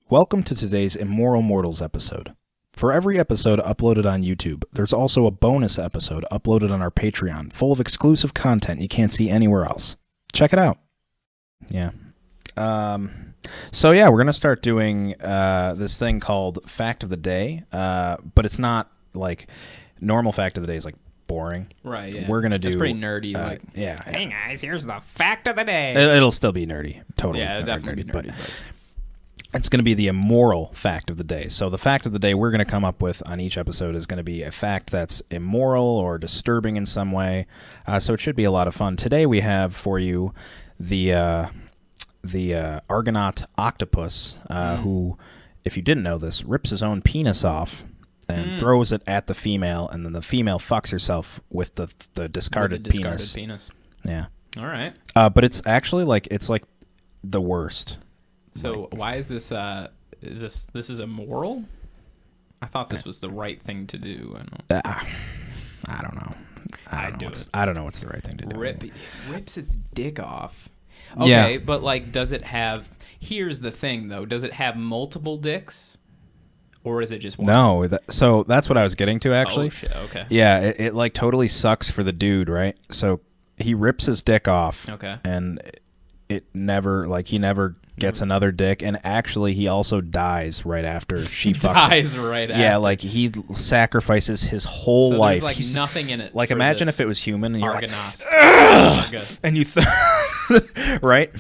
Welcome to today's Immoral Mortals episode. For every episode uploaded on YouTube, there's also a bonus episode uploaded on our Patreon, full of exclusive content you can't see anywhere else. Check it out. Yeah. We're going to start doing this thing called Fact of the Day, but it's not like normal Fact of the Day is like boring. Right, yeah. We're going to do... It's pretty nerdy. Hey guys, here's the fact of the day. It'll still be nerdy. Totally. Yeah, it'll definitely be nerdy. But it's going to be the immoral fact of the day. So the fact of the day we're going to come up with on each episode is going to be a fact that's immoral or disturbing in some way. So it should be a lot of fun. Today we have for you the Argonaut octopus, who, if you didn't know this, rips his own penis off and throws it at the female, and then the female fucks herself with the discarded penis. Yeah. All right. But it's actually like the worst. So why is this? This is immoral? I thought this was the right thing to do. I don't know. I don't know what's the right thing to do. Rips its dick off. Okay, yeah. But like, does it have? Here's the thing, though. Does it have multiple dicks, or is it just one? No. So that's what I was getting to, actually. Oh shit. Okay. Yeah. It like totally sucks for the dude, right? So he rips his dick off. Okay. And he never gets another dick, and actually he also dies right after she fucks him. Right after. Yeah, like he sacrifices his whole life. There's like nothing in it. Like imagine if it was human and you're Argonaut. And you right?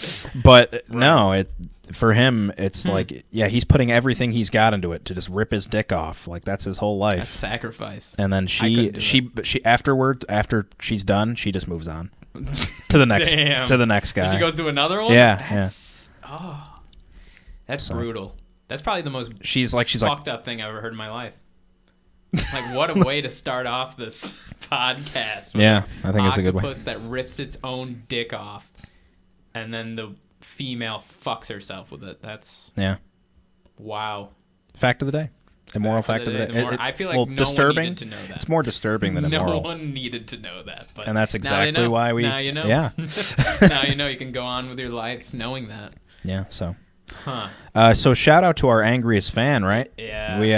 But right. No, for him it's like he's putting everything he's got into it to just rip his dick off. Like that's his whole life. That's sacrifice. And then she after she's done, she just moves on. To the next guy. So she goes to another one? That's brutal. That's probably the most fucked up thing I've ever heard in my life. Like, what a way to start off this podcast. Yeah, I think it's a good way. Octopus that rips its own dick off, and then the female fucks herself with it. That's... Yeah. Wow. Fact of the day. Immoral fact of the day. I feel like disturbing. One needed to know that. It's more disturbing than immoral. No one needed to know that. But and that's exactly why we... Now you know. Yeah. Now you know you can go on with your life knowing that. Yeah, so... So shout out to our angriest fan, right? Yeah. We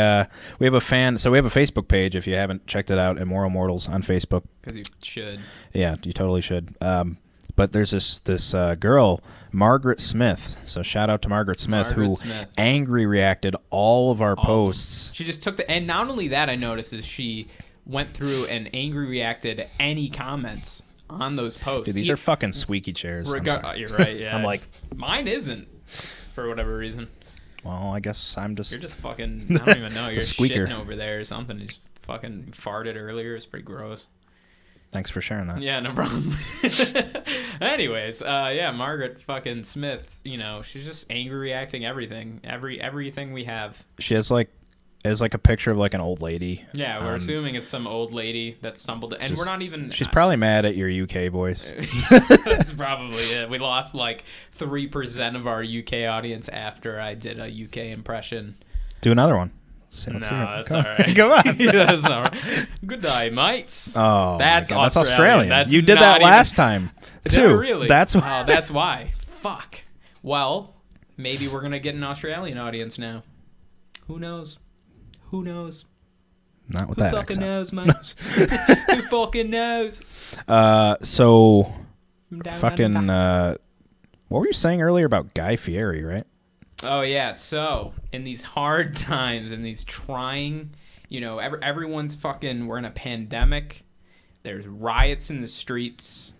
have a fan. So we have a Facebook page. If you haven't checked it out, Immoral Mortals on Facebook. Because you should. Yeah, you totally should. But there's this girl, Margaret Smith. So shout out to Margaret Smith, who angry reacted all of our posts. She just took and not only that, I noticed is she went through and angry reacted any comments on those posts. Dude, these are fucking squeaky chairs. You're right. Yeah. I'm like, mine isn't. For whatever reason. Well, I guess You're just fucking... I don't even know. You're squeaker. Shitting over there or something. You just fucking farted earlier. It's pretty gross. Thanks for sharing that. Yeah, no problem. Anyways, Margaret fucking Smith, she's just angry reacting everything. Everything we have. She has like a picture of like an old lady. Yeah, we're assuming it's some old lady that stumbled and we're not even... She's probably mad at your UK voice. That's probably it. We lost like 3% of our UK audience after I did a UK impression. Do another one. No, that's all right. Come on. That's all right. Good day, mates. Oh, that's Australian. That's you did that last time, too. Yeah, really? That's why. Oh, that's why. Fuck. Well, maybe we're going to get an Australian audience now. Who knows? Not with that accent. Who fucking knows, mate? Who fucking knows? So, fucking, what were you saying earlier about Guy Fieri, right? Oh, yeah. So, in these hard times, in these trying, everyone's fucking, we're in a pandemic. There's riots in the streets.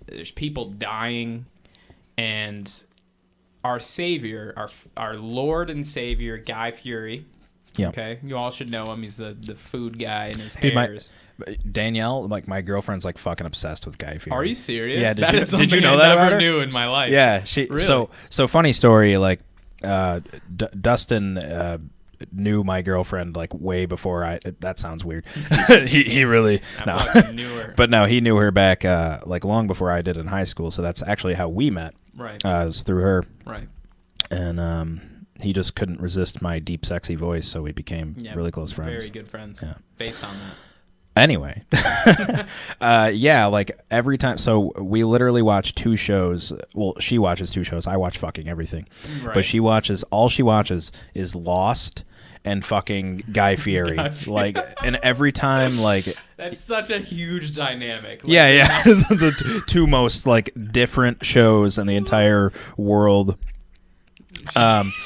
There's people dying. And our savior, our Lord and Savior, Guy Fieri... Yeah. Okay, you all should know him. He's the food guy and his hairs. Danielle, like my girlfriend's like fucking obsessed with Guy Fieri. Are you serious? Yeah. Did you know that I never knew in my life. Yeah. Really? So funny story. Like, Dustin knew my girlfriend like way before I. That sounds weird. he really knew her. But no, he knew her back like long before I did in high school. So that's actually how we met. Right. It was through her. Right. And he just couldn't resist my deep, sexy voice, so we became really close friends. Very good friends. Yeah. Based on that. Anyway, yeah, like every time. So we literally watch 2 shows. Well, she watches 2 shows. I watch fucking everything, Right. but all she watches is Lost and fucking Guy Fieri. Guy Fieri. Like, and every time, like, That's such a huge dynamic. Like, yeah, the 2 most like different shows in the entire world.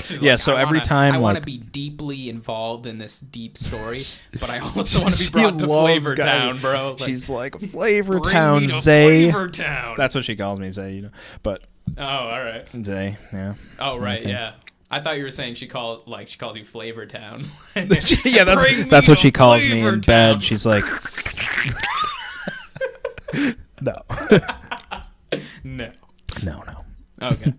She's Yeah, like, so every time, I want to like- be deeply involved in this deep story, but I also want to She be brought to loves Guy- Flavortown, bro. Like, She's like, bring Flavortown, me to Zay. Flavortown. That's what she calls me, Zay. You know, but Oh, all right. Zay, yeah. Oh, right, thing. yeah. I thought you were saying she calls you Flavortown. Yeah, Bring that's me what she to calls me in Flavortown. bed. She's like, no, No. no. Okay.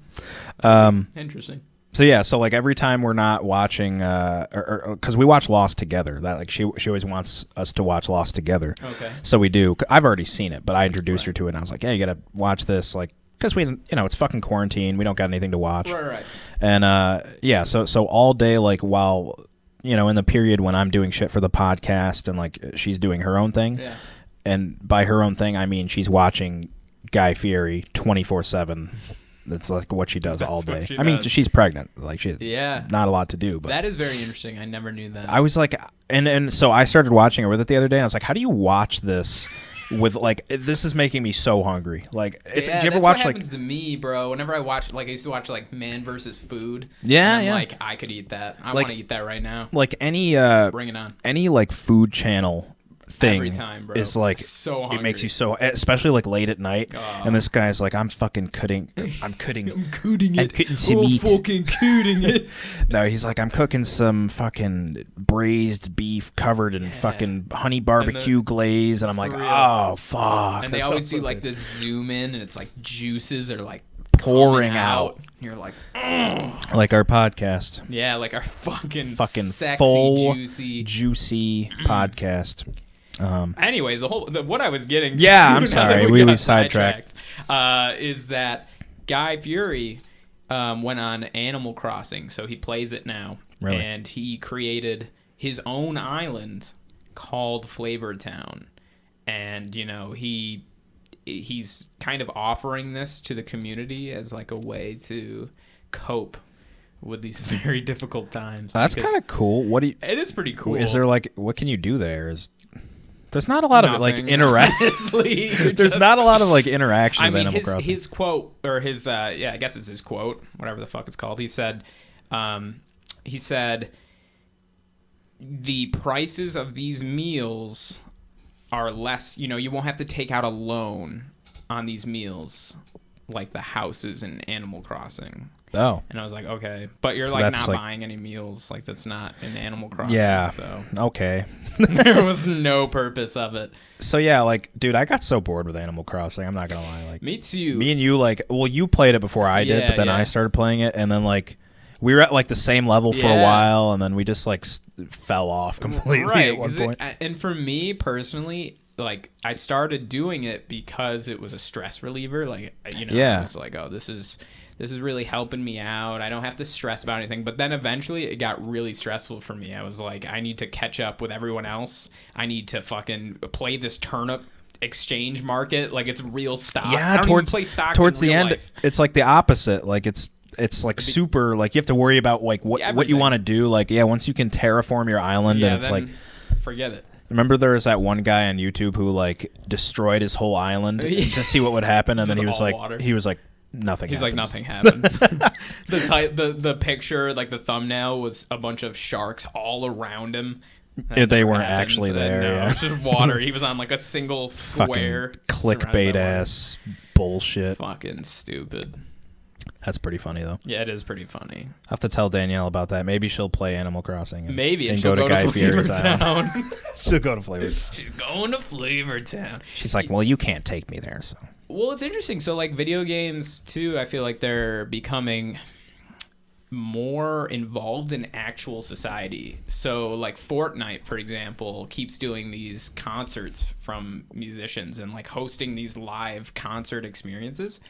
Um, Interesting. So yeah, so like every time we're not watching, because we watch Lost together. That like she always wants us to watch Lost together. Okay. So we do. I've already seen it, but I introduced her to it, and I was like, "Hey, you gotta watch this." Like, because it's fucking quarantine. We don't got anything to watch. Right. And yeah, so all day, like while in the period when I'm doing shit for the podcast, and like she's doing her own thing. Yeah. And by her own thing, I mean she's watching Guy Fieri 24/7. That's like what she does That's all what day. she I mean, does. she's pregnant. Like she's Yeah. not a lot to do. But That is very interesting. I never knew that. I was like, and so I started watching her with it the other day, and I was like, how do you watch this? With like, this is making me so hungry. Like, do you ever that's watch what like? happens to me, bro. Whenever I watch, like, I used to watch like Man versus Food. Yeah, and I'm yeah. like, I could eat that. I Like- want to eat that right now. Like any Bring it on. any like food channel thing Every time, bro. is like So hungry. it makes you so, especially like late at night. Oh. And this guy's like, I'm cutting cooting I'm cutting some oh, meat. fucking cooting it. No, he's like, I'm cooking some fucking braised beef covered in fucking honey barbecue glaze, and I'm like, For real. oh fuck. And they that always sounds do so like good. this zoom in, and it's like juices are like Pouring coming out. And you're like, Like our podcast, yeah, like our fucking full, sexy, juicy. juicy podcast. Anyways, what I was getting. Yeah, to, I'm now sorry, that we got sidetracked. is that Guy Fieri went on Animal Crossing, so he plays it now, Really? and he created his own island called Flavortown, and he's kind of offering this to the community as like a way to cope with these very difficult times. That's because kind of cool. What do you? it is pretty cool. Is there like what can you do there? There's not a lot of like Nothing. interaction. Honestly, you're There's just- not a lot of like interaction I with mean, Animal Crossing. his quote, or his, I guess it's his quote, whatever the fuck it's called. He said, the prices of these meals are less, you won't have to take out a loan on these meals like the houses in Animal Crossing. Oh, And I was like, okay. But you're So like that's not like- buying any meals. Like that's not in Animal Crossing. yeah. So Okay. there was no purpose of it. So yeah, like, dude, I got so bored with Animal Crossing. I'm not gonna lie. Like, Me too. me and you, like, well, you played it before I did, Yeah, but then yeah. I started playing it, and then like, we were at like the same level for a Yeah. while, and then we just like fell off completely right, at one 'cause point. and for me personally, like I started doing it because it was a stress reliever. Like Yeah. I was like, oh, this is really helping me out. I don't have to stress about anything. But then eventually it got really stressful for me. I was like, I need to catch up with everyone else. I need to fucking play this turnip exchange market like it's real stocks. I Yeah, don't towards even play stocks towards in the real end, life. it's like the opposite. Like it's like super. Like you have to worry about like what you Everything. want to do. Like yeah, once you can terraform your island, Yeah, and it's then like. forget it. Remember there was that one guy on YouTube who like destroyed his whole island to see what would happen, and then Just he was all like, water. nothing. He's like, happens. nothing happened. the picture, like the thumbnail, was a bunch of sharks all around him. If they never weren't happened. actually So then, there, No, yeah. it's just water. He was on like a single square. Fucking surrounded by clickbait water. ass bullshit. Fucking stupid. That's pretty funny though. Yeah, it is pretty funny. I have to tell Danielle about that. Maybe she'll play Animal Crossing. And, Maybe and she'll go to Guy Fieri's island. Flavortown. She'll go to Flavortown. She's going to Flavortown. She's like, well, you can't take me there, so. Well, it's interesting. So, like, video games, too, I feel like they're becoming more involved in actual society. So, like, Fortnite, for example, keeps doing these concerts from musicians and, like, hosting these live concert experiences.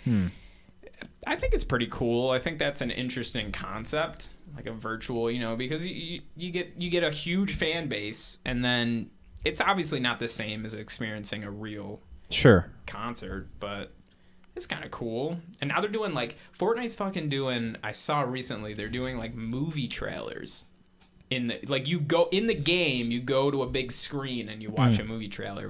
I think it's pretty cool. I think that's an interesting concept, like a virtual, because you get a huge fan base, and then it's obviously not the same as experiencing a real Sure. concert, but it's kind of cool. And now they're doing like Fortnite's fucking doing. I saw recently they're doing like movie trailers. You go in the game, you go to a big screen and you watch a movie trailer,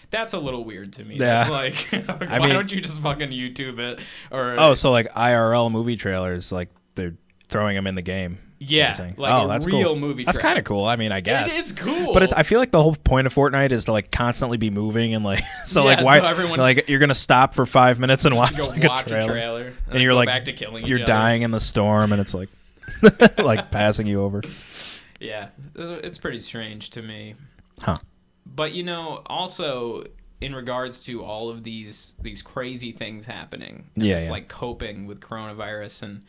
that's a little weird to me. Yeah. That's like, why don't you just fucking YouTube it? Or so like IRL movie trailers, like they're throwing them in the game. yeah, that's real cool. Movie. That's kind of cool. I mean, I guess it's cool, but I feel like the whole point of Fortnite is to like constantly be moving and like why so everyone, like you're gonna stop for 5 minutes and watch, go like, watch a trailer and you're like back to killing you're each dying in the storm and it's like like passing you over. Yeah, it's pretty strange to me. Huh. But also in regards to all of these crazy things happening, and like coping with coronavirus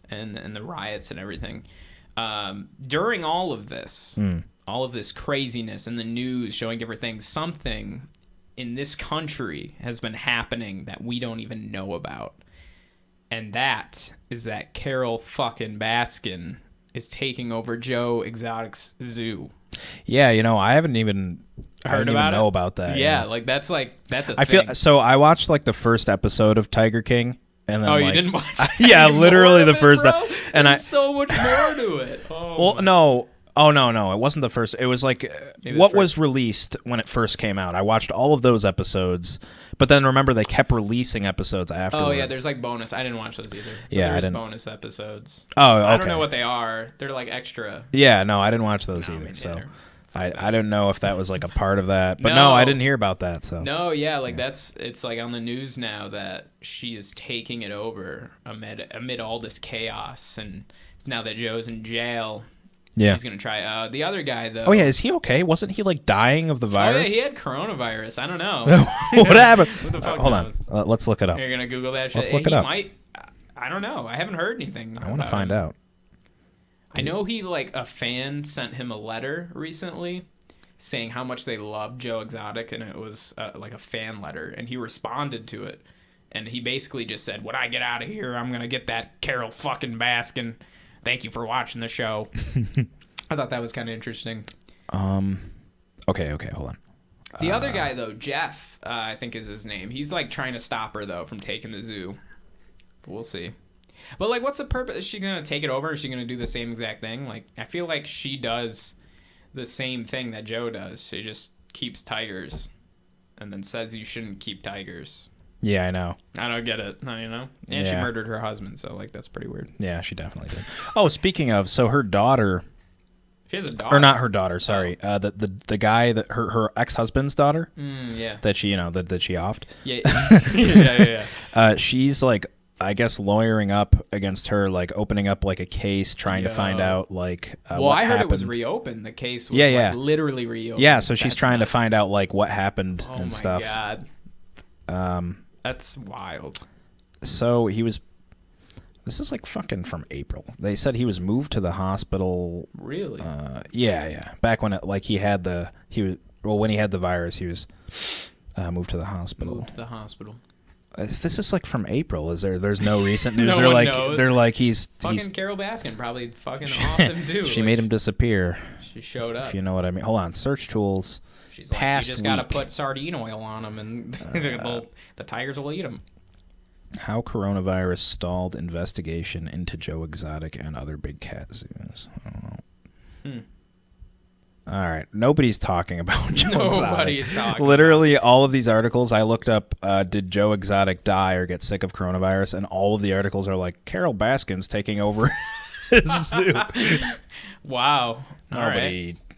and the riots and everything. During all of this craziness and the news showing different things, something in this country has been happening that we don't even know about. And that is that Carol fucking Baskin is taking over Joe Exotic's zoo. Yeah, I haven't even know about that. Yeah, like that's a I thing. feel so. I watched like the first episode of Tiger King, and then you didn't watch? Yeah, literally the first. And there's so much more to it. No. Oh no! It wasn't the first. It was like what was released when it first came out. I watched all of those episodes, but then remember they kept releasing episodes after. Oh yeah, there's like bonus. I didn't watch those either. Yeah, there's bonus episodes. Oh, okay. I don't know what they are. They're like extra. Yeah, no, I didn't watch those either. So I don't know if that was like a part of that, but no, I didn't hear about that. So no, yeah, like it's like on the news now that she is taking it over amid all this chaos, and now that Joe's in jail. Yeah, he's gonna try. The other guy though. Oh yeah, is he okay? Wasn't he like dying of the virus? Oh yeah, he had coronavirus. I don't know. What happened? Who the fuck hold knows? on, let's look it up. You're gonna Google that shit. Let's look it up. I don't know. I haven't heard anything. I want to find out. I know he a fan sent him a letter recently, saying how much they loved Joe Exotic, and it was like a fan letter, and he responded to it, and he basically just said, "When I get out of here, I'm gonna get that Carol fucking Baskin. Thank you for watching the show." I thought that was kind of interesting. Okay, hold on. The other guy though, Jeff, I think is his name. He's like trying to stop her though from taking the zoo. But we'll see. But like, what's the purpose? Is she gonna take it over? Is she gonna do the same exact thing? Like, I feel like she does the same thing that Joe does. She just keeps tigers, and then says you shouldn't keep tigers. Yeah, I know. I don't get it. And she murdered her husband, so like that's pretty weird. Yeah, she definitely did. Oh, speaking of, so her daughter. She has a daughter. Or not her daughter, sorry. The guy that her ex-husband's daughter. Yeah. That she that she offed. Yeah. Yeah. She's like, I guess, lawyering up against her, like opening up like a case, trying to find out like. I heard it was reopened. The case was like, literally reopened. Yeah, so she's trying to find out like what happened and stuff. Oh my god. That's wild. So he was. This is like fucking from April. They said he was moved to the hospital. Really? Yeah. Back when when he had the virus, he was moved to the hospital. This is like from April. There's no recent news. They're like he's Carol Baskin probably fucking off him too. She made him disappear. She showed up. If you know what I mean. Hold on. Search tools. She's like, you just gotta put sardine oil on him, and the tigers will eat them. How coronavirus stalled investigation into Joe Exotic and other big cat zoos. I don't know. All right. Nobody's talking about Joe Exotic. Nobody's talking. Literally, all of these articles I looked up, did Joe Exotic die or get sick of coronavirus? And all of the articles are like, Carol Baskin's taking over his zoo. Wow.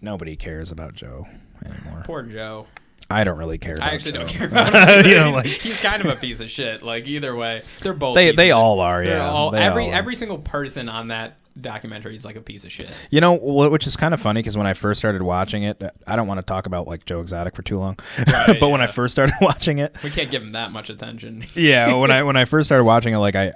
Nobody cares about Joe anymore. Poor Joe. I don't really care about I actually Joe. don't care about him. He's kind of a piece of shit. Like, either way, they're both. They all are, yeah. Every single person on that documentary is like a piece of shit. You know, which is kind of funny because when I first started watching it, I don't want to talk about like Joe Exotic for too long, right, but when I first started watching it, we can't give him that much attention. Yeah, when I first started watching it, like I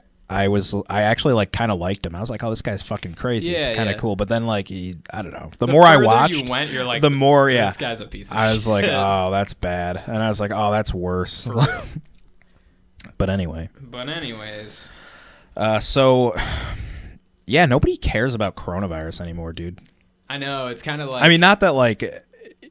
actually like kind of liked him. I was like, oh, this guy's fucking crazy. Yeah, it's kind of cool. But then like I don't know. The more more I watched, you went, you're like, the more this guy's a piece of shit. I was like, oh, that's bad, and I was like, oh, that's worse. But anyways, so yeah, nobody cares about coronavirus anymore, dude. I know, it's kind of like, I mean, not that like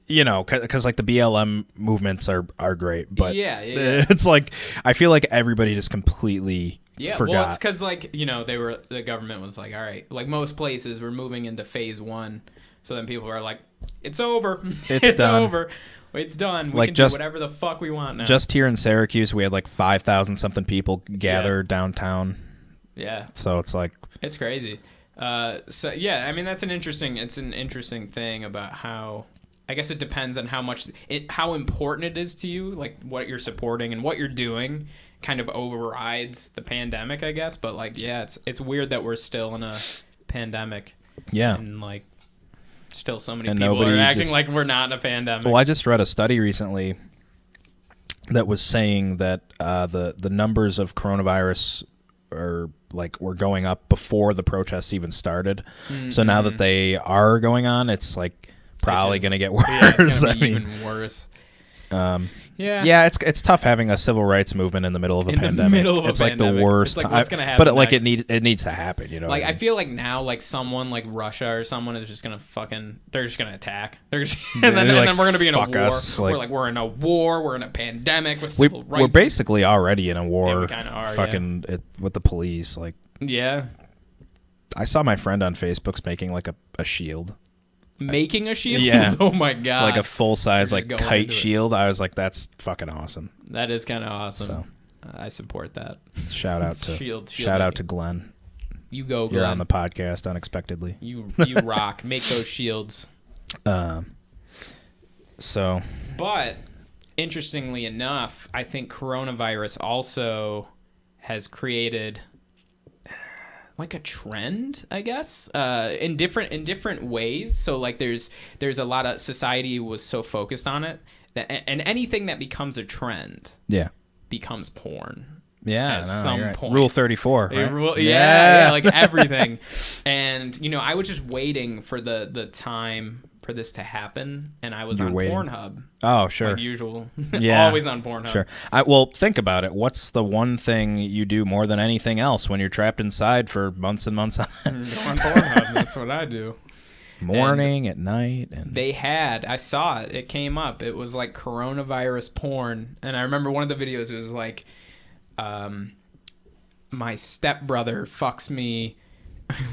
you know, because like the BLM movements are great, but yeah. it's like I feel like everybody just completely forgot. Well, it's because like the government was like, all right, like most places we're moving into phase 1, so then people are like, it's over, it's done. over. It's done. We like can just, do whatever the fuck we want now. Just here in Syracuse, we had like 5,000 something people gather downtown. Yeah. So it's like it's crazy. So yeah, I mean that's an interesting thing about how I guess it depends on how important it is to you, like what you're supporting and what you're doing kind of overrides the pandemic, I guess. But like yeah, it's weird that we're still in a pandemic. Yeah. And like still so many people are acting like we're not in a pandemic. Well, I just read a study recently that was saying that the numbers of coronavirus were going up before the protests even started. Mm-hmm. So now that they are going on, it's like probably going to get worse. Yeah, it's gonna be even worse. Yeah, it's tough having a civil rights movement in the middle of a pandemic. It's like the worst. It's like, what's gonna happen but next? it needs to happen. You know, like I feel like now, like someone like Russia or someone is just gonna they're just gonna attack. They're just, and then we're gonna be in a war. Us, we're in a war. We're in a pandemic with civil rights. We're basically already in a war. Yeah, we kind of are. With the police. Like yeah, I saw my friend on Facebook's making like a shield. Making a shield? Yeah. Oh my god. Like a full size like kite shield. I was like, that's fucking awesome. That is kind of awesome. So, I support that. Shout out to shield shout out to Glenn. You go, Glenn. You're on the podcast unexpectedly. You rock. Make those shields. So. But interestingly enough, I think coronavirus also has created like a trend, I guess, in different ways. So like there's a lot of society was so focused on it that and anything that becomes a trend becomes porn. Yeah, at some point. Rule 34, right? Yeah, like everything. And I was just waiting for the time for this to happen, and I was on Pornhub. Oh, sure. Like usual. Yeah. Always on Pornhub. Sure. Well, think about it. What's the one thing you do more than anything else when you're trapped inside for months and months? Go on Pornhub. That's what I do. Morning, at night. And I saw it. It came up. It was like coronavirus porn. And I remember one of the videos, it was like, my stepbrother fucks me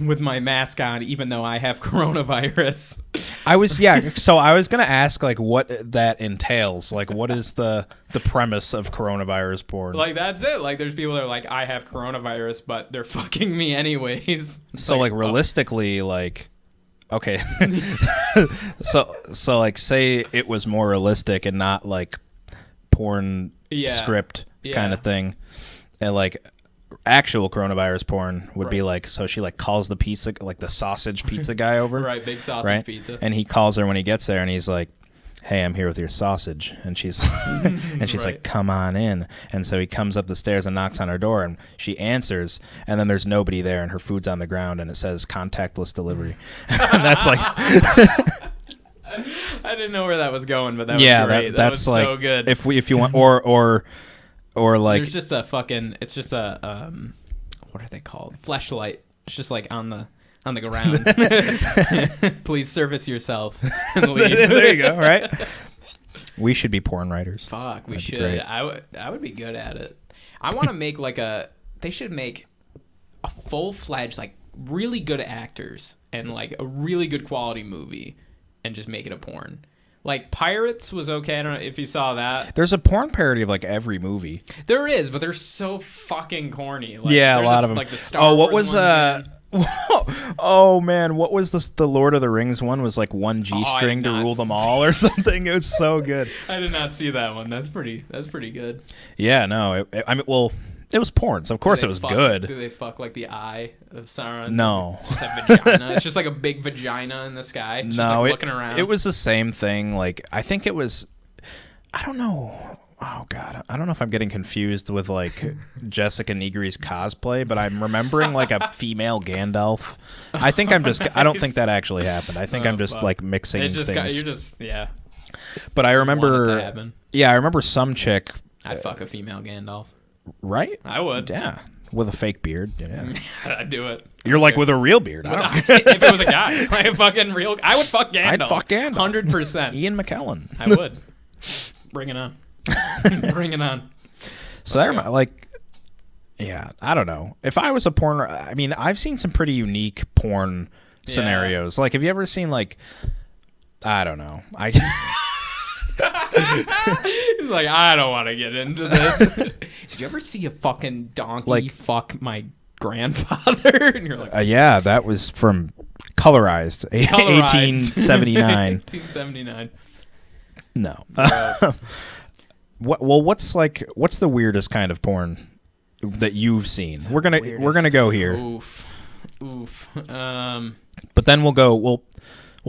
with my mask on even though I have coronavirus. So I was gonna ask like what that entails, like what is the premise of coronavirus porn? Like that's it. Like there's people that are like, I have coronavirus but they're fucking me anyways. So like realistically, like okay. so like say it was more realistic and not like porn script kind of thing, and like actual coronavirus porn would be like, so she like calls the pizza, like the sausage pizza guy over. Right, big sausage pizza. And he calls her when he gets there and he's like, hey, I'm here with your sausage. And she's like, come on in. And so he comes up the stairs and knocks on her door and she answers and then there's nobody there and her food's on the ground and it says contactless delivery. And that's like I didn't know where that was going, but that was great. That was like, so good. If you want or like there's just it's just a what are they called? Fleshlight. It's just like on the ground. Please service yourself and leave. There you go, right? We should be porn writers. Fuck, we should. I would be good at it. I want to make they should make a full-fledged like really good actors and like a really good quality movie and just make it a porn. Like Pirates was okay. I don't know if you saw that. There's a porn parody of like every movie. There is, but they're so fucking corny. Like, yeah, a lot of them. Like the Star Wars oh man, what was the Lord of the Rings one? Was like one G-string to rule them all or something. It was so good. I did not see that one. That's pretty good. Yeah, no. It was porn, so of course it was good. Do they fuck like the eye of Sauron? No. It's just a vagina. It's just like a big vagina in the sky. It's just like looking around. It was the same thing. Like I think it was. I don't know. Oh god, I don't know if I'm getting confused with like Jessica Negri's cosplay, but I'm remembering like a female Gandalf. I think I'm just. I don't think that actually happened. I think I'm just like mixing things. But I remember. Yeah, I remember some chick. I'd fuck a female Gandalf. Right? I would. Yeah. With a fake beard. Yeah. I'd do it. You're like with a real beard. If it was a guy, like a fucking real, I would fuck Gandalf. I'd fuck Gandalf. 100%. Ian McKellen. I would. Bring it on. Bring it on. So that like, yeah, I don't know. If I was a porn, I mean, I've seen some pretty unique porn scenarios. Like, have you ever seen like, I don't know, He's like, I don't want to get into this. Did you ever see a fucking donkey fuck my grandfather? And you're like, yeah, that was from Colorized. 1879. 1879. No. What's the weirdest kind of porn that you've seen? We're gonna go here. Oof. But then we'll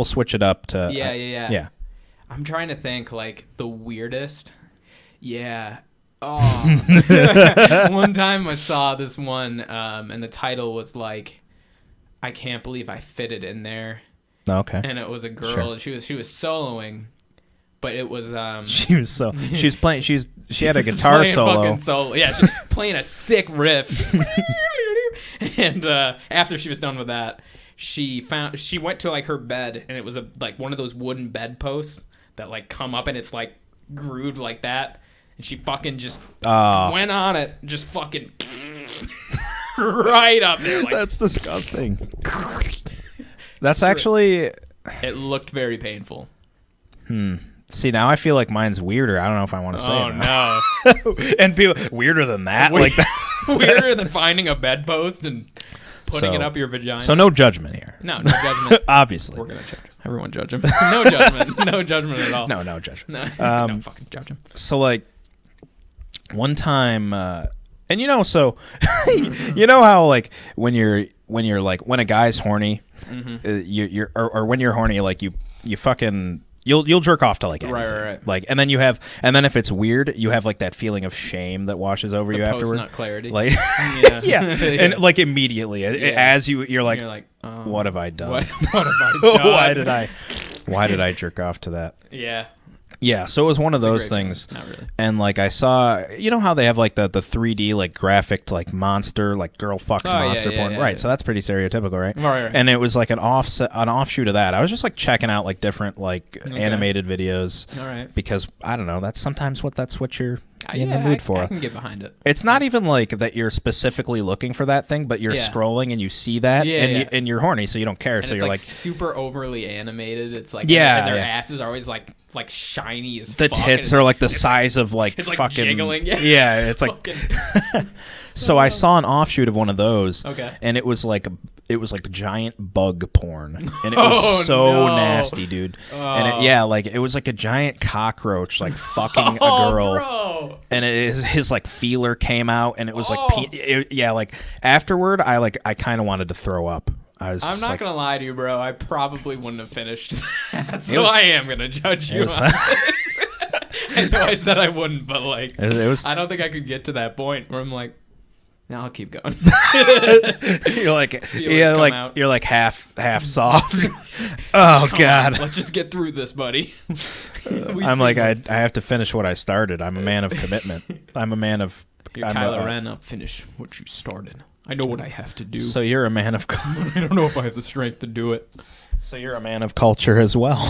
switch it up to yeah. I'm trying to think like the weirdest. Yeah. Oh. One time I saw this one, and the title was like, I can't believe I fit it in there. Okay. And it was a girl, and she was soloing, but it was she had a guitar solo. Fucking solo. Yeah, she was playing a sick riff. And after she was done with that, she went to like her bed, and it was like one of those wooden bedposts that like come up and it's like grooved like that, and she fucking just went on it, just fucking right up there. Like, that's disgusting. That's actually. It looked very painful. See, now I feel like mine's weirder. I don't know if I want to say it. Oh no. And people weirder than that, like that. Weirder than finding a bedpost and putting it up your vagina. So no judgment here. No judgment. Obviously. We're gonna judge. Everyone judge him. No judgment. No judgment at all. No judgment. No, don't fucking judge him. So like one time, and you know, so you know how like when a guy's horny, you're or when you're horny, like you fucking. You'll jerk off to like anything. Right. Like, and then if it's weird, you have like that feeling of shame that washes over you afterward. Post-nut clarity. Like, yeah. And like immediately, as you're like, what have I done? What have I done? Why did I jerk off to that? Yeah. Yeah, so it was one of those things. Not really. And like I saw, you know how they have like the 3D like graphic like monster like girl fucks monster porn, right? So that's pretty stereotypical, right? Right. And it was like an offshoot of that. I was just like checking out like different like animated videos, all right, because I don't know. That's sometimes what you're in the mood for. I can get behind it. It's not even like that you're specifically looking for that thing, but you're scrolling and you see that, and you're horny, so you don't care. And so it's you're like super overly animated. It's like and their asses are always like shiny as the fuck. tits are like the size of like it's fucking like jiggling. Yeah, it's like. So I saw an offshoot of one of those. Okay. And it was like giant bug porn, and it was so nasty, dude. And it was like a giant cockroach like fucking a girl. Bro. And his like feeler came out, and it was like like afterward I kind of wanted to throw up. I'm not gonna lie to you, bro. I probably wouldn't have finished that, so I am gonna judge you on this. I know I said I wouldn't, but like I don't think I could get to that point where I'm like, now I'll keep going. You're like you're like half soft. Oh God. Let's just get through this, buddy. I'm like I have to finish what I started. I'm a man of commitment. I'm a man of. You're Kylo Ren. I'll finish what you started. I know what I have to do. So you're a man of. I don't know if I have the strength to do it. So you're a man of culture as well.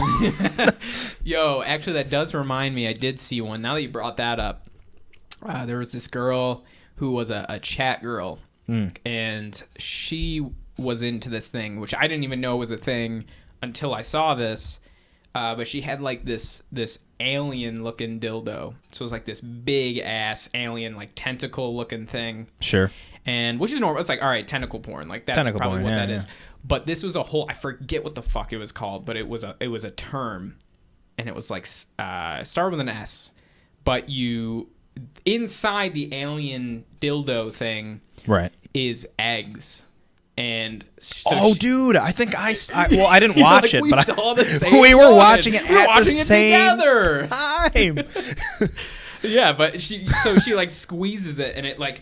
Yo, actually, that does remind me. I did see one. Now that you brought that up, there was this girl who was a chat girl, and she was into this thing, which I didn't even know was a thing until I saw this. But she had like this alien looking dildo. So it was like this big ass alien, like tentacle looking thing. Sure. And which is normal. It's like, all right, tentacle porn. Like that's tentacle probably porn, what that is. But this was a whole, I forget what the fuck it was called, but it was a term, and it was like started with an S. But inside the alien dildo thing, right, is eggs. And so dude, I think I didn't watch it, but saw the same we were watching it. We were watching it together. Time. Yeah, but she like squeezes it, and it like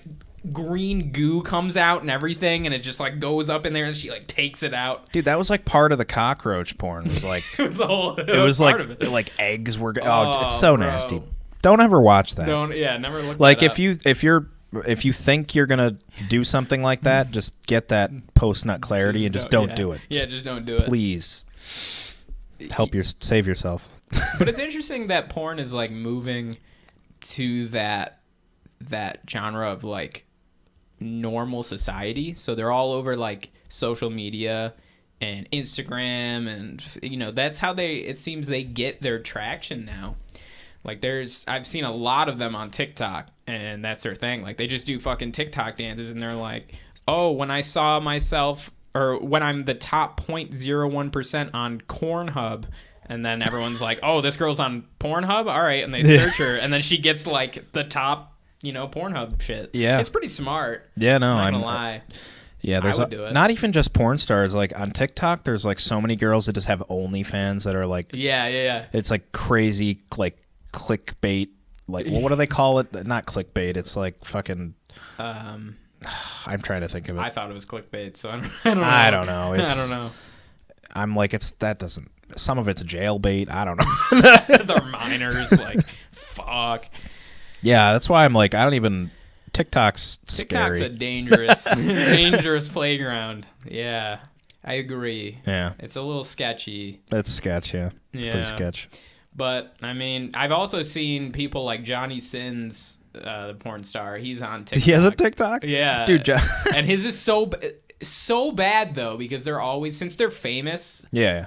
green goo comes out and everything, and it just like goes up in there, and she like takes it out. Dude, that was like part of the cockroach porn. It was like it was like part of it. Like eggs were. Oh, it's so nasty. Don't ever watch that. Never look. Like that if you're if you think you're gonna do something like that, just get that post-nut clarity and just don't do it. Yeah, just don't do it. Please save yourself. But it's interesting that porn is like moving to that genre of like normal society. So they're all over like social media and Instagram, and that's how it seems they get their traction now. Like I've seen a lot of them on TikTok, and that's their thing. Like they just do fucking TikTok dances, and they're like, oh, when I saw myself, or when I'm the top 0.01% on Cornhub, and then everyone's like, oh, this girl's on Pornhub? All right, and they search her, and then she gets like the top, Pornhub shit. Yeah. It's pretty smart. Yeah, no, I'm not gonna lie. Yeah, I would do it. Not even just porn stars. Like on TikTok, there's like so many girls that just have OnlyFans that are like, yeah. It's like crazy, like clickbait. Like, well, what do they call it? Not clickbait. It's like fucking. I'm trying to think of it. I thought it was clickbait, so I don't know. I don't know. I don't know. I'm like, some of it's jailbait. I don't know. They're minors. Like, fuck. Yeah, that's why I'm like, I don't even. TikTok's scary. A dangerous playground. Yeah, I agree. Yeah, it's a little sketchy. It's sketch. Yeah, it's pretty sketch. But I mean, I've also seen people like Johnny Sins, the porn star. He's on TikTok. He has a TikTok. Yeah, dude. And his is so bad though, because they're always, since they're famous. Yeah.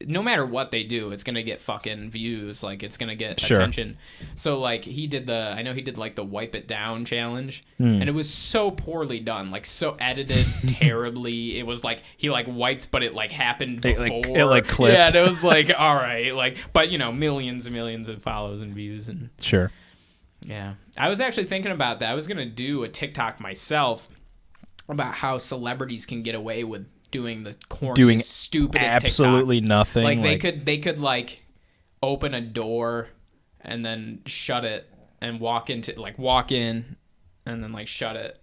No matter what they do, it's gonna get fucking views. Like it's gonna get attention. So like I know he did like the wipe it down challenge, and it was so poorly done, like so edited terribly. It was like he like wiped, but it like happened before. It like clipped. Yeah, and it was like all right, like but millions and millions of follows and views and sure. Yeah, I was actually thinking about that. I was gonna do a TikTok myself about how celebrities can get away with doing the corniest, stupidest absolutely TikToks. Nothing. Like they could like open a door and then shut it and walk in and then like shut it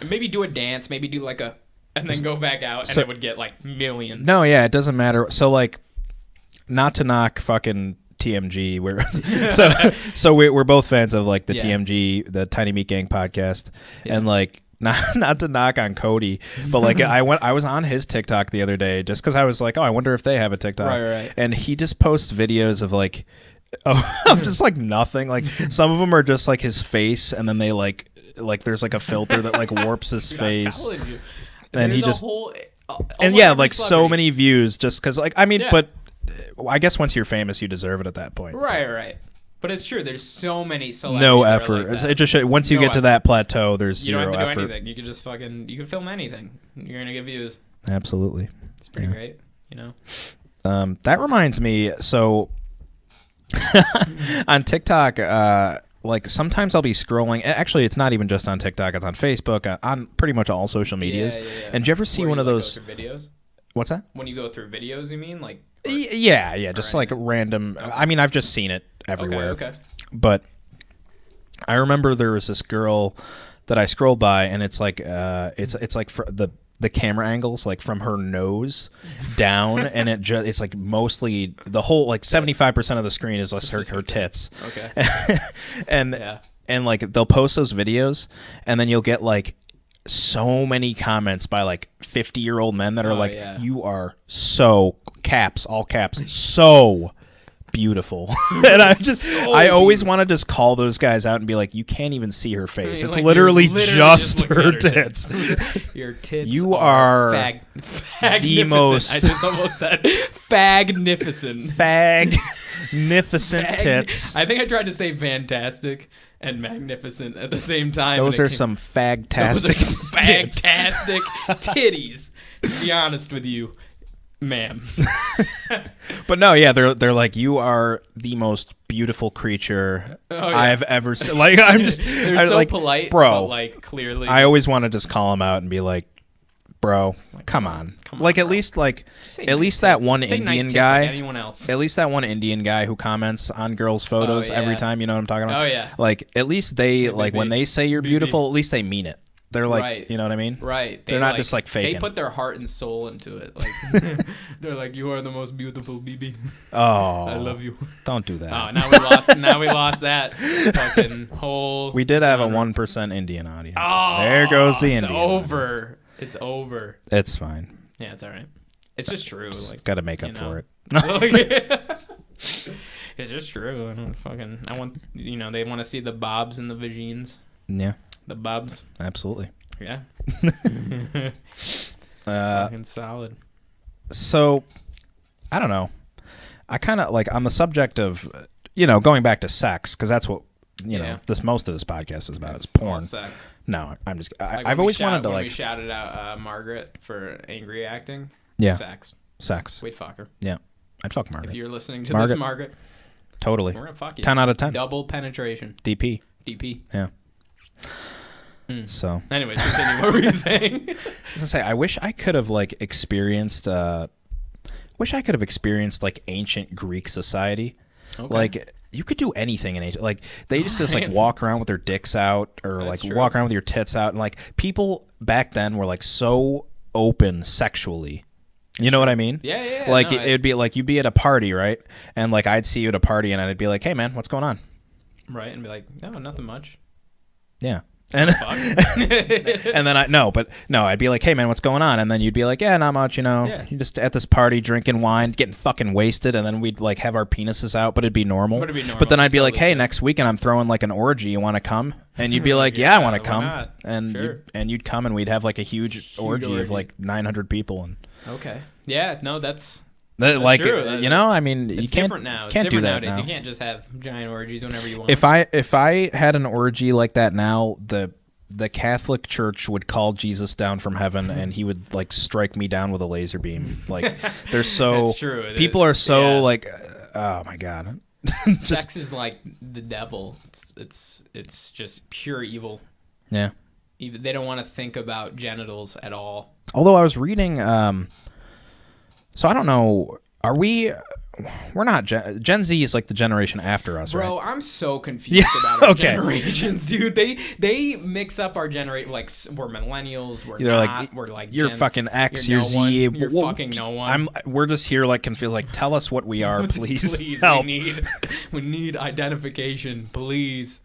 and maybe do a dance, maybe do like and then go back out, and it would get like millions. No, yeah, it doesn't matter. So like, not to knock fucking TMG, we're both fans of like the TMG, the Tiny Meat Gang podcast, and like. Not to knock on Cody, but like I was on his TikTok the other day just because I was like, oh, I wonder if they have a TikTok. Right. And he just posts videos of like, of just like nothing. Like some of them are just like his face, and then they like there's like a filter that like warps his face. I'm telling you. And he just like so many views just because like but I guess once you're famous, you deserve it at that point. Right. But it's true. There's so many celebrities. No effort. Like it just once you get to that plateau, there's zero effort. You don't have to do anything. You can just you can film anything. You're gonna get views. Absolutely. It's pretty great. That reminds me. So on TikTok, like sometimes I'll be scrolling. Actually, it's not even just on TikTok. It's on Facebook. On pretty much all social medias. Yeah. And did you ever see one of those videos? What's that? When you go through videos, you mean like? Yeah. Just like random. Okay. I mean, I've just seen it everywhere. Okay. But I remember there was this girl that I scrolled by, and it's like it's like for the camera angles like from her nose down, and it's like mostly the whole like 75% of the screen is just her tits. Okay. and like they'll post those videos, and then you'll get like so many comments by like 50-year-old men that are you are so all caps so beautiful. And I always want to just call those guys out and be like, you can't even see her face. It's like, literally just her tits. Your tits you are the most. I just almost said fagnificent. Magnificent tits. I think I tried to say fantastic and magnificent at the same time. Those are some fagtastic titties, to be honest with you, ma'am. But no, yeah, they're like, you are the most beautiful creature I've ever seen. Like I'm just they're so like, polite, bro. But like clearly, I always want to just call them out and be like, bro, come on. Like at least that one Indian guy. Like anyone else. At least that one Indian guy who comments on girls' photos every time. You know what I'm talking about? Oh yeah. Like at least they like when they say you're beautiful. At least they mean it. They're like, Right. you know what I mean? Right. They're not just like faking. They put their heart and soul into it. Like they're like, you are the most beautiful BB. Oh, I love you. Don't do that. Oh, now we lost. Now we lost that fucking whole. We did have a genre. 1% Indian audience. Oh, there goes the it's Indian. over. It's over. It's fine. Yeah, it's all right. It's just true. Like, Got to make up you know. for it. It's just true. I want. They want to see the bobs and the vagines. Yeah, The bubs. absolutely. Yeah. Fucking solid. So, I don't know. I kind of like on the subject of, going back to sex, because that's what most of this podcast is about. It's All porn. sex. No, I'm just. Like I've always wanted to when like we shouted out Margaret for angry acting. Yeah. Sex. sex. We'd fuck her. Yeah, I'd fuck Margaret. If you're listening to Margaret. this, Margaret, Totally. we're gonna fuck you. 10 out of 10. Double penetration. DP. DP. Yeah. Mm. So. Anyways, continue. What were you saying? I was gonna say, I wish I could have like experienced. Like ancient Greek society. Okay. Like you could do anything in ancient. Like they just like walk around with their dicks out, or That's like true. walk around with your tits out, and like people back then were like so open sexually. You know what I mean? Yeah. Like no, it'd be like you'd be at a party, right? And like I'd see you at a party, and I'd be like, "Hey, man, what's going on?" right, and be like, no, nothing much. Yeah. And Fuck. and then I'd be like, "Hey man, what's going on?" And then you'd be like, "Yeah, not much, Yeah. You're just at this party drinking wine, getting fucking wasted." And then we'd like have our penises out, but it'd be normal. But it'd be normal. But then I'd be Still like, "Hey, legit. next weekend I'm throwing like an orgy. You want to come?" And you'd be like, "Yeah, I want to why come." not? And Sure. you'd come, and we'd have like a huge orgy of like 900 people, and Okay. Yeah. No, that's like true. I mean, it's you can't different now. It's can't do different that nowadays. now. You can't just have giant orgies whenever you want. If I had an orgy like that now, the Catholic Church would call Jesus down from heaven, and he would like strike me down with a laser beam. Like they're so That's true. People are so Yeah. like, oh my god, Sex is like the devil. It's just pure evil. yeah. Even they don't want to think about genitals at all. Although I was reading, so I don't know. Are we? We're not Gen Z is like the generation after us, Bro, right? I'm so confused about our okay. generations, dude. They mix up our generation. Like we're millennials. We're They're not. like, We're like you're Gen- fucking X, you're you're no one, Z. You're Well, fucking no one. We're just here like confused. Like, tell us what we are, please. Please, help. we need identification, please.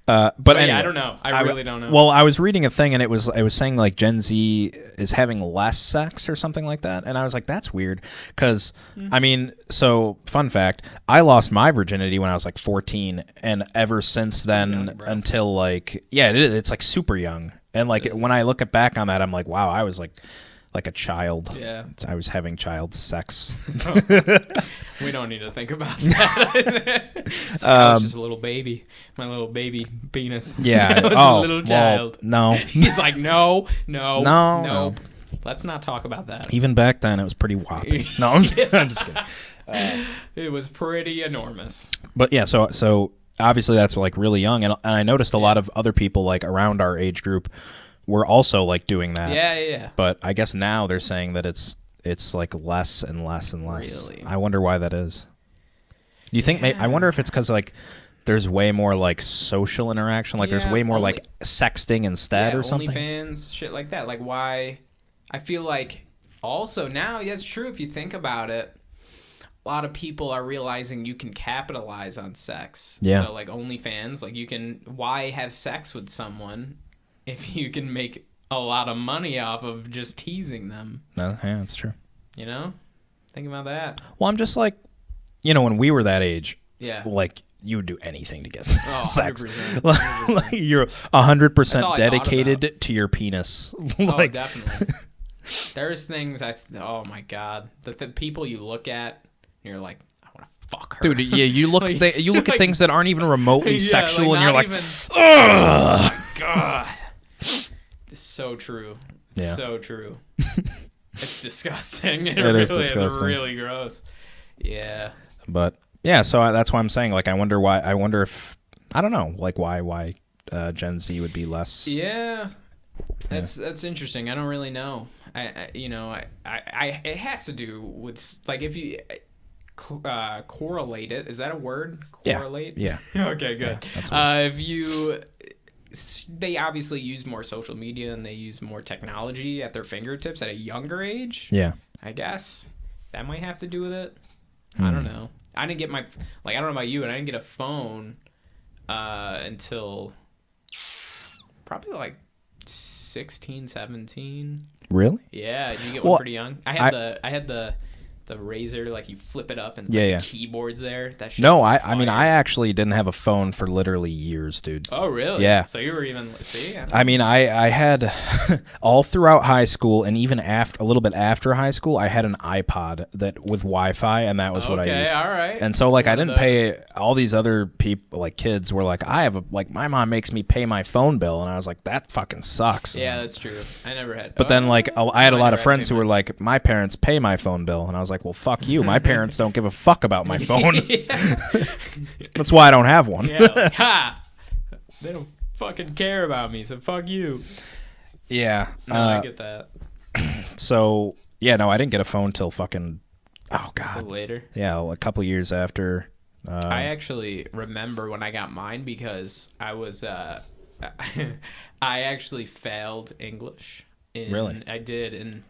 But Anyway, anyway, I don't know. I really don't know. Well, I was reading a thing, and it was saying like Gen Z is having less sex or something like that, and I was like, that's weird, because I mean, so fun fact, I lost my virginity when I was like 14, and ever since then young, bro. until like it's like super young, and like when I look back on that, I'm like, wow, I was like a child. Yeah. I was having child sex. We don't need to think about that. It's like, I was just a little baby. My little baby penis. Yeah. I was a little child. Well, no. He's like, no. No. Let's not talk about that. Even back then, it was pretty whoppy. No, I'm just kidding. It was pretty enormous. But yeah, so obviously that's like really young, and I noticed a lot of other people like around our age group were also like doing that. Yeah. But I guess now they're saying that it's like less and less and less. Really? I wonder why that is. Do you think? I wonder if it's because like there's way more like social interaction. Like there's Yeah, way more only- like sexting instead or something. OnlyFans, shit like that. Like why? I feel like also now, yeah, it's true if you think about it. A lot of people are realizing you can capitalize on sex. Yeah. So like OnlyFans, like you can. Why have sex with someone if you can make a lot of money off of just teasing them? No, yeah, that's true. You know, think about that. Well, I'm just like, when we were that age, Yeah. like you would do anything to get Oh, sex. 100%. Like you're 100% That's all I thought dedicated to your penis. Oh, Like, definitely. There's things oh my god, the people you look at, you're like, I want to fuck her. dude, yeah, you look Like- at like- things that aren't even remotely Yeah, sexual, and you're not like, even- ugh. God, it's so true. It's Yeah. so true. It's disgusting. It is really disgusting. It's really gross. Yeah. But yeah, so that's why I'm saying, like, I wonder if I don't know, like why Gen Z would be less. Yeah. That's interesting. I don't really know. I it has to do with like if you correlate it. Is that a word? Yeah. Correlate. Yeah. Okay, good. Yeah, that's If you they obviously use more social media and they use more technology at their fingertips at a younger age. Yeah. I guess that might have to do with it. I don't know. I didn't get I don't know about you, but I didn't get a phone until probably like 16, 17. Really? Yeah, did you get one pretty young? I had the Razor, like you flip it up and the keyboard's there. That shit No, was I mean, fire. I actually didn't have a phone for literally years, dude. Oh, really? Yeah. So you were even see? I mean, I had all throughout high school and even after a little bit after high school, I had an iPod that with Wi-Fi, and that was what I used. Okay, all right. And so like I didn't pay. All these other people, like kids, were like, my mom makes me pay my phone bill, and I was like, that fucking sucks. Yeah, that's true. I never had. But then like I had a lot of friends who were like, my parents pay my phone bill, and I was like, well, fuck you. My parents don't give a fuck about my phone. That's why I don't have one. Yeah, like, ha! They don't fucking care about me, so fuck you. Yeah. No, I get that. So yeah, no, I didn't get a phone till fucking God. Later. Yeah, a couple years after. I actually remember when I got mine because I was I actually failed English. Really? I did in.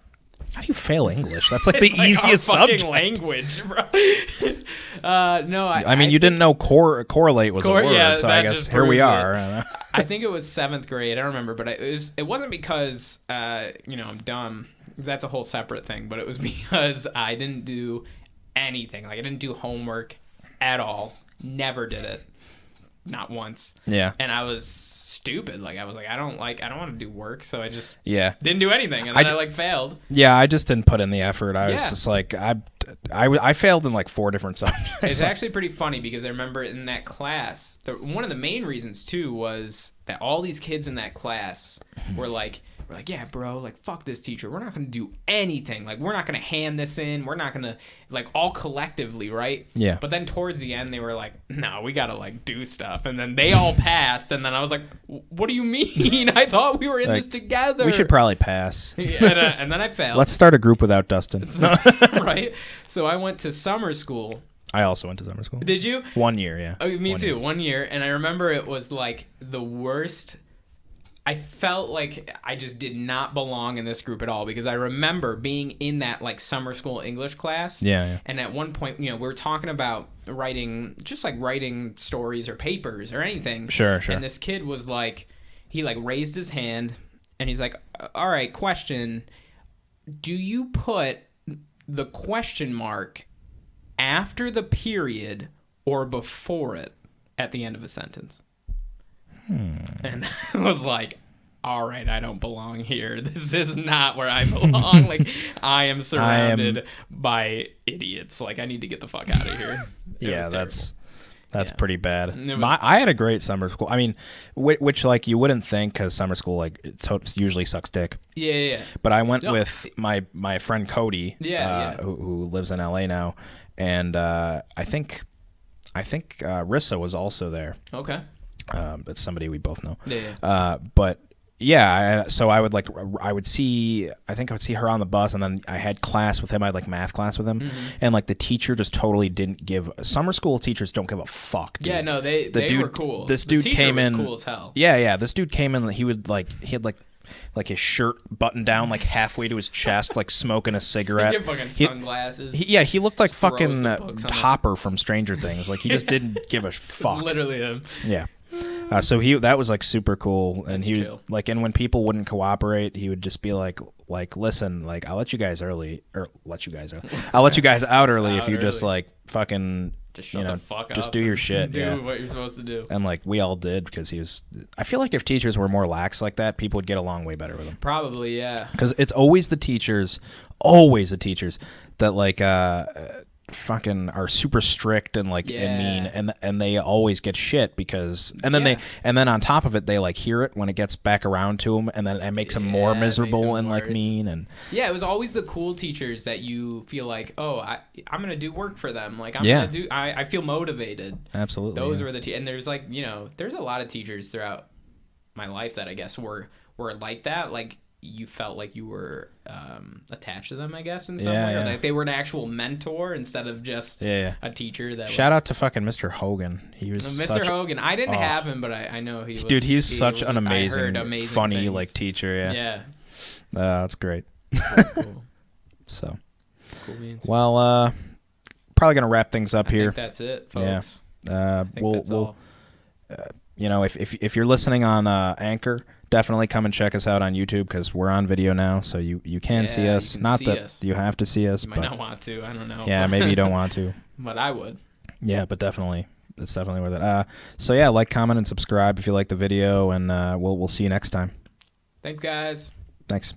How do you fail English? That's like the It's like easiest our fucking subject. language, bro. No, I mean, you didn't know correlate was a word, yeah, so I that guess just here we proves are. I think it was 7th grade. I don't remember, but it wasn't because I'm dumb. That's a whole separate thing. But it was because I didn't do anything. Like I didn't do homework at all. Never did it. Not once. Yeah. And I was stupid. Like I was like, I don't want to do work, so I just Yeah. didn't do anything, and then I failed. Yeah, I just didn't put in the effort. I was just like, I failed in like 4 different subjects. It's actually pretty funny because I remember in that class, one of the main reasons too was that all these kids in that class were like, yeah, bro, like fuck this teacher. We're not gonna do anything. Like we're not gonna hand this in. We're not gonna like all collectively, right? Yeah. But then towards the end, they were like, no, we gotta like do stuff. And then they all passed. And then I was like, what do you mean? I thought we were in this together. We should probably pass. Yeah, and then I failed. Let's start a group without Dustin. Right? So I went to summer school. I also went to summer school. Did you? 1 year, yeah. Oh, me too. 1 year. And I remember it was like the worst. I felt like I just did not belong in this group at all because I remember being in that like summer school English class. Yeah. And at one point, we were talking about writing stories or papers or anything. Sure. And this kid was like, he like raised his hand and he's like, all right, question. Do you put the question mark after the period or before it at the end of a sentence? And I was like, all right, I don't belong here. This is not where I belong. Like, I am surrounded by idiots. Like, I need to get the fuck out of here. Yeah, that's pretty bad. Was, I had a great summer school. I mean, which like you wouldn't think because summer school like usually sucks dick. Yeah. But I went with my friend Cody, who lives in LA now, and I think Rissa was also there. Okay. That's somebody we both know. Yeah. But yeah, so I would see her on the bus, and then I had class with him. I had like math class with him, and like the teacher just totally didn't give. Summer school teachers don't give a fuck. Dude. Yeah, no, they were cool. This dude came in cool as hell. Yeah. This dude came in. He had his shirt buttoned down like halfway to his chest, like smoking a cigarette. He had fucking sunglasses. He looked like fucking Hopper from Stranger Things. Like he just didn't give a fuck. Literally him. Yeah. So that was like super cool, and he would, like, and when people wouldn't cooperate, he would just be like, listen, like I'll let you guys out early if you just like fucking just shut the fuck up. Just do your shit. Do what you're supposed to do. And like we all did because he was. I feel like if teachers were more lax like that, people would get along way better with them. Probably, yeah. Because it's always the teachers that like fucking are super strict and like and mean, and they always get shit because and then on top of it they like hear it when it gets back around to them, and then it makes them more miserable and like mean. And it was always the cool teachers that you feel like, oh, I'm gonna do work for them, like I'm gonna do I feel motivated. Absolutely. Those were the and there's like there's a lot of teachers throughout my life that I guess were like that. Like you felt like you were attached to them, I guess, in some way, or like they were an actual mentor instead of just a teacher. That Shout out to fucking Mr. Hogan. He was Mr. Hogan. I didn't have him, but I know he was. Dude, he's such an amazing, funny things. like teacher. Yeah. That's great. Cool. So, cool beans. Well, probably gonna wrap things up here. I think that's it, folks. Yeah. We'll you know, if you're listening on Anchor, definitely come and check us out on YouTube because we're on video now, so you can see us. Not that you have to see us. You might not want to. I don't know. Yeah, maybe you don't want to. But I would. Yeah, but definitely. It's definitely worth it. So yeah, like, comment, and subscribe if you like the video, and we'll see you next time. Thanks, guys. Thanks.